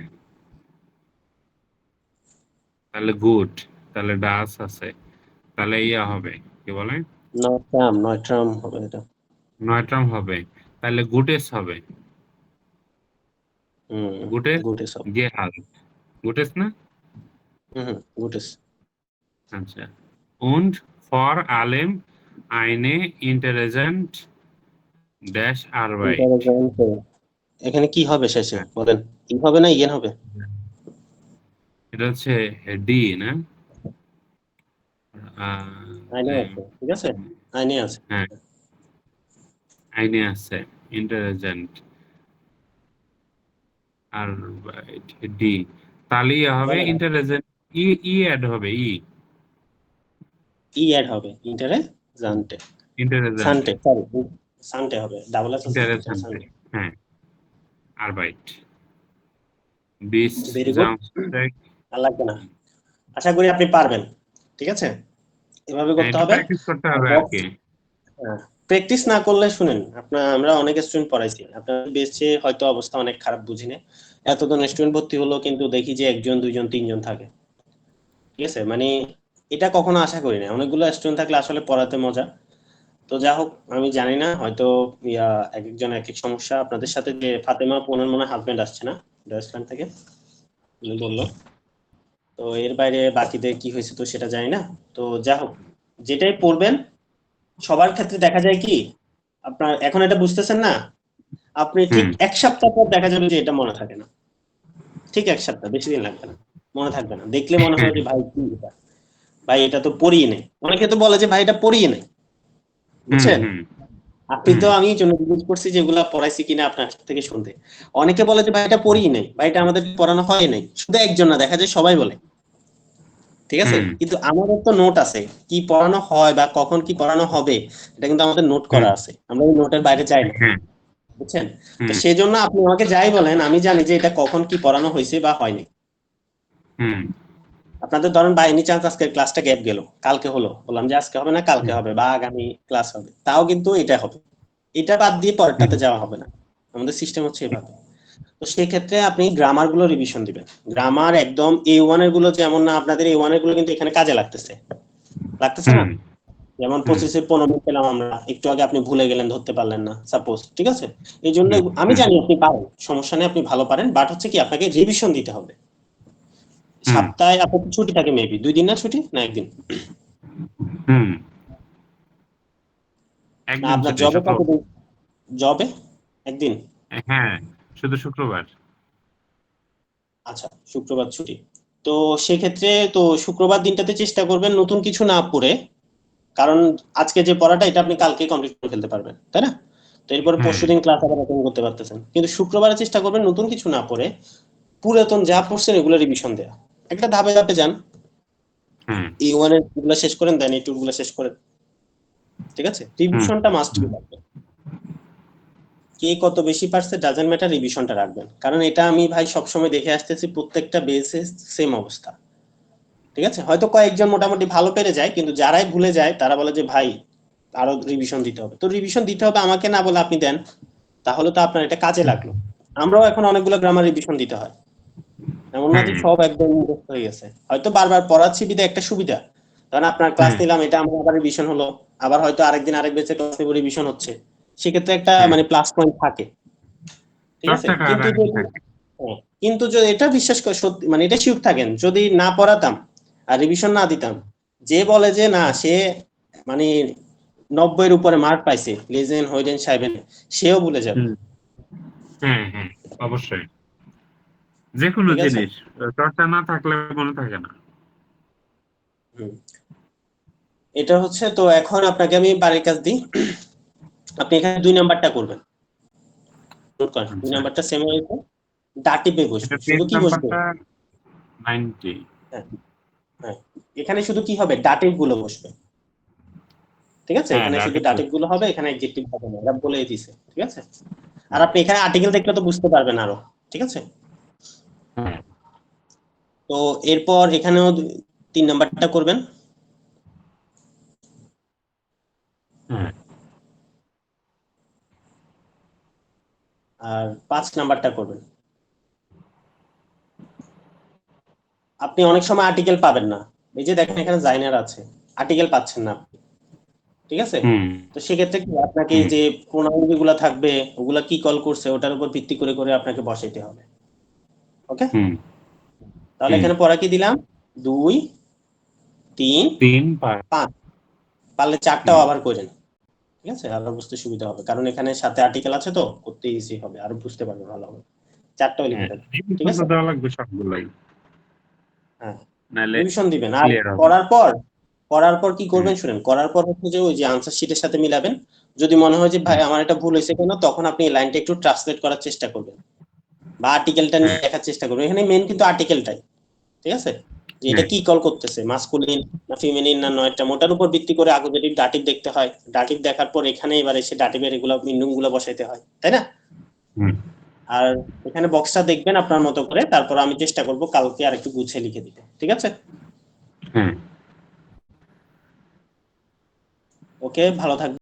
তাহলে গুড তাহলে ডাস আছে তাহলে ইয়া হবে কি বলে নয়ট্রাম, নয়ট্রাম হবে এটা। নয়ট্রাম হবে তাহলে গুডেস হবে হুম। গুডেস গুটিস হবে। গেহাল্ট গুডেস না হুম, গুটিস। আচ্ছা und vor allem eine intelligent dash Arbeit intelligent. এখানে কি হবে শেষে হ্যাঁ বলেন? ই হবে না ইয়েন হবে? এটা হচ্ছে ডি না আইনে হ্যাঁ, আছে, ঠিক আছে, আইনে আছে। হ্যাঁ, আইনে আছে ইন্টেলিজেন্ট। আর ডি, তাহলে হবে বলেন ইন্টেলিজেন্ট। ই, ই অ্যাড হবে, ই ই অ্যাড হবে ইন্টারে জানতে ইন্টেলিজেন্টে, সানটে, সরি সানটে হবে, ডাবল এস আছে তো ইন্টারেজেন্টে, সানটে। হ্যাঁ, আরবাইট, বিস ভেরি গুড, জামস্ট্যাক। আর লাগবে না। আশা করি আপনি পারবেন, ঠিক আছে, এভাবে হ্যাঁ, করতে একটু হবে। প্র্যাকটিস করতে আর হবে আর বক্স কি। প্র্যাকটিস না করলে শুনেন, আমরা অনেক স্টুডেন্ট পড়াইছি, আপনার বেঁচে হয়তো অবস্থা অনেক খারাপ বুঝি না, এতজন স্টুডেন্ট ভর্তি হলো কিন্তু দেখি যে একজন দুইজন তিনজন থাকে, ঠিক আছে, মানে এটা কখনো আশা করি না, অনেকগুলো স্টুডেন্ট থাকলে আসলে পড়াতে মজা। তো যা হোক, আমি জানি না হয়তো ইয়া এক একজন এক এক সমস্যা। আপনাদের সাথে যে ফাতেমা ওনার মনে হয় হাজবেন্ড আসছে না ডয়েসল্যান্ড থেকে, উনি বললো। তো এর বাইরে বাকিদের কি হয়েছে তো সেটা জানি না। তো যা হোক, যেটাই পড়বেন সবার ক্ষেত্রে দেখা যায় কি, আপনার এখন এটা বুঝতেছেন না, আপনি ঠিক হুম, 1 সপ্তাহ পর দেখা যাবে যে এটা মনে থাকে না। ঠিক 1 সপ্তাহ, বেশি দিন লাগবে না, মনে থাকবে না, দেখলে মনে হবে যে ভাই কি এটা, ভাই এটা তো পড়িয়ে নেই। অনেকে তো বলে যে ভাই এটা পড়িয়ে নেই, হুম, বুঝছেন। হুম, আপনি হুম, তো, আমি জন্য জিজ্ঞেস করছি যে এগুলা পড়াইছি কিনা আপনার থেকে শুনতে। অনেকে বলে যে ভাই এটা পড়িয়ে নেই, ভাই এটা আমাদের পড়ানো হয় নাই, শুধু একজন না, দেখা যায় সবাই বলে, ঠিক আছে। হুম, কিন্তু আমাদের তো নোট আছে, কি পড়ানো হয় বা কখন কি পড়ানো হবে, এটা কিন্তু আমাদের নোট হুম, করা আছে, আমরা ওই নোটের বাইরে যাই না, হ্যাঁ, বুঝছেন। তো হুম, সেই জন্য আপনি আমাকে যাই বলেন, আমি জানি যে এটা কখন কি পড়ানো হয়েছে বা হয়নি। হুম, আপনাদের ধরেন বাই এনি চান্স আজকে ক্লাসটা গ্যাপ গেল, কালকে হলো, বললাম যে আজকে হবে না কালকে হুম, হবে বা আগামী ক্লাস হবে, তাও কিন্তু এটা হবে, এটা বাদ দিয়ে হুম, পরেরটাতে যাওয়া হবে না। আমাদের সিস্টেম হচ্ছে এভাবে। তো সেই ক্ষেত্রে আপনি গ্রামার গুলো রিভিশন দিবেন। গ্রামার একদম A1 এর গুলো যেমন না, আপনাদের A1 এর গুলো কিন্তু এখানে কাজে লাগতেছে, লাগতেছে না। হুম, যেমন হুম, 25-এ 15 মিনিট পেলাম আমরা, একটু আগে আপনি ভুলে গেলেন, ধরতে পারলেন না, সাপোজ, ঠিক আছে। এই জন্য হুম, আমি হুম, জানি আপনি পারেন, সমস্যা নেই, আপনি ভালো পারেন, বাট হচ্ছে কি আপনাকে রিভিশন দিতে হবে। হুম, সপ্তাহে আপনার ছুটি থাকে মেবি 2 দিন, না ছুটি না একদিন, হুম, না একদিন আপনার ছুটি জবে শুক্রবার। কতদিন, জবে একদিন। হ্যাঁ, শুধু শুক্রবার। আচ্ছা, শুক্রবার ছুটি। তো সেক্ষেত্রে তো শুক্রবার দিনটাতে চেষ্টা করবেন নতুন কিছু না পড়ে, কারণ আজকে যে পড়াটা এটা আপনি কালকে কমপ্লিট করে ফেলতে পারবেন, তাই না। তো এরপরে হ্যাঁ, পরশুদিন ক্লাস আবার অ্যাটেন্ড করতে পারতেছেন, কিন্তু শুক্রবারে চেষ্টা করবেন নতুন কিছু না পড়ে পুরাতন যা পড়ছেন এগুলো রিভিশন দেয়া। একটা ধাপে ধাপে যান, হ্যাঁ, A1 এর গুলো শেষ করেন, দেন A2 গুলো শেষ করেন, ঠিক আছে। হুম, রিভিশনটা মাস্ট বি রাখবেন। কে কত বেশি পারছে ডাজন্ট ম্যাটার, রিভিশনটা রাখবেন, কারণ এটা আমি ভাই সবসময় দেখে আসতেছি প্রত্যেকটা বেসে সেম অবস্থা, ঠিক আছে। হয়তো কয়েকজন মোটামুটি ভালো পেরে যায়, কিন্তু যারাই ভুলে যায় তারা বলে যে ভাই আরো রিভিশন দিতে হবে। তো রিভিশন দিতে হবে আমাকে না বলে আপনি দেন, তাহলে তো আপনার এটা কাজে লাগলো। আমরাও এখন অনেকগুলো গ্রামার রিভিশন দিতে হয়, এমন না যে হ্যাঁ, সব একদম মুখস্থ হয়ে গেছে। হয়তো বারবার পড়াচ্ছি বিধায় একটা সুবিধা, কারণ আপনার ক্লাস হুম, নিলাম, এটা আমার আবার রিভিশন হলো, আবার হয়তো আরেকদিন আরেক বেচে ক্লাস নিব, রিভিশন হচ্ছে, সেক্ষেত্রে একটা হ্যাঁ, মানে প্লাস পয়েন্ট থাকে, ঠিক আছে। চর্চাটা কিন্তু রাখতে যদি, থাকে। হ্যাঁ, কিন্তু যদি এটা বিশ্বাস করে সত্যি, মানে এটা শিওর থাকেন, যদি না পড়াতাম আর রিভিশন না দিতাম, যে বলে যে না সে মানে 90-এর উপরে মার্ক পাইছে লেজেন হইডেন সাহেবেন, সেও ভুলে যাবে, হুম, হ্যাঁ, হ্যাঁ, অবশ্যই। যে কোনো ঠিক আছে। জিনিস চর্চা না থাকলে মনে থাকে না। হুম। এটা হচ্ছে, তো এখন আপনাকে আমি বাড়ির কাজ দিই, আপনি এখানে 2 নাম্বারটা করবেন, নোট করেন, দুই আচ্ছা, নাম্বারটা সেম হয়েছে, ডাটিভে এটা বসবে, পেজ শুধু কি বসবে, নাম্বারটা 90। হ্যাঁ, হ্যাঁ, এখানে শুধু কি হবে, ডাটিভ গুলো বসবে, ঠিক আছে। হ্যাঁ, এখানে শুধু ডাটা। ডাটিভ গুলো হবে, এখানে এডজেক্টিভ হবে না, এটা বলেই দিছে, ঠিক আছে। আর হুম, আপনি এখানে আর্টিকেল দেখলে তো বুঝতে পারবেন আরো, ঠিক আছে। হ্যাঁ, তো এরপর এখানেও 3 নাম্বারটা করবেন, হ্যাঁ, আর 5 নাম্বারটা করবেন। আপনি অনেক সময় আর্টিকেল পাবেন না, এই যে দেখেন এখানে জাইনার আছে, আর্টিকেল পাচ্ছেন না আপনি, ঠিক আছে। হুম, তো সেক্ষেত্রে কি আপনাকে হুম, যে প্রণালী গুলা থাকবে, ওগুলা কি কল করছে ওটার উপর ভিত্তি করে করে আপনাকে বসাইতে হবে, ওকে। হুম, তাহলে হুম, এখানে পড়া কি দিলাম, 2, 3, 3 5। 5, পারলে 4টাও হুম, আবার করেন, ঠিক আছে, আরো বুঝতে সুবিধা হবে, কারণ এখানে সাথে আর্টিকেল আছে তো করতে ইজি হবে, আরো বুঝতে পারবে ভালো হবে। 4টাও লিখে হ্যাঁ, দেন, ঠিক রিভিশন তো আছে। দেওয়া লাগবে সবগুলাই, হ্যাঁ, নাহলে রিভিশন দিবেন, আর ক্লিয়ার হবে না। করার পর করার পর কি করবেন শুনেন, করার পর হচ্ছে যে ওই যে আনসার শিটের সাথে মিলাবেন। যদি মনে হয় যে ভাই আমার এটা ভুল হয়েছে কেন, তখন আপনি এই লাইনটা একটু ট্রান্সলেট করার চেষ্টা করবেন বা আর্টিকেলটা নিয়ে দেখার চেষ্টা করবেন। এখানে মেন কিন্তু আর্টিকেলটাই, ঠিক আছে, যে এটা কি কল করতেছে, মাসকুলিন না ফিমেনিন না নয়টা, মোটার উপর ভিত্তি করে আকুজেটিভ ডাটিভ দেখতে হয়। ডাটিভ দেখার পর এখানে এবার এসে ডাটিভের এগুলো মিনুং গুলো বসাইতে হয়, তাই না? আর এখানে বক্সটা দেখবেন আপনার মতো করে, তারপর আমি চেষ্টা করব কালকে আর একটু গুছিয়ে লিখে দিতে, ঠিক আছে? হ্যাঁ। ওকে, ভালো থাকবেন।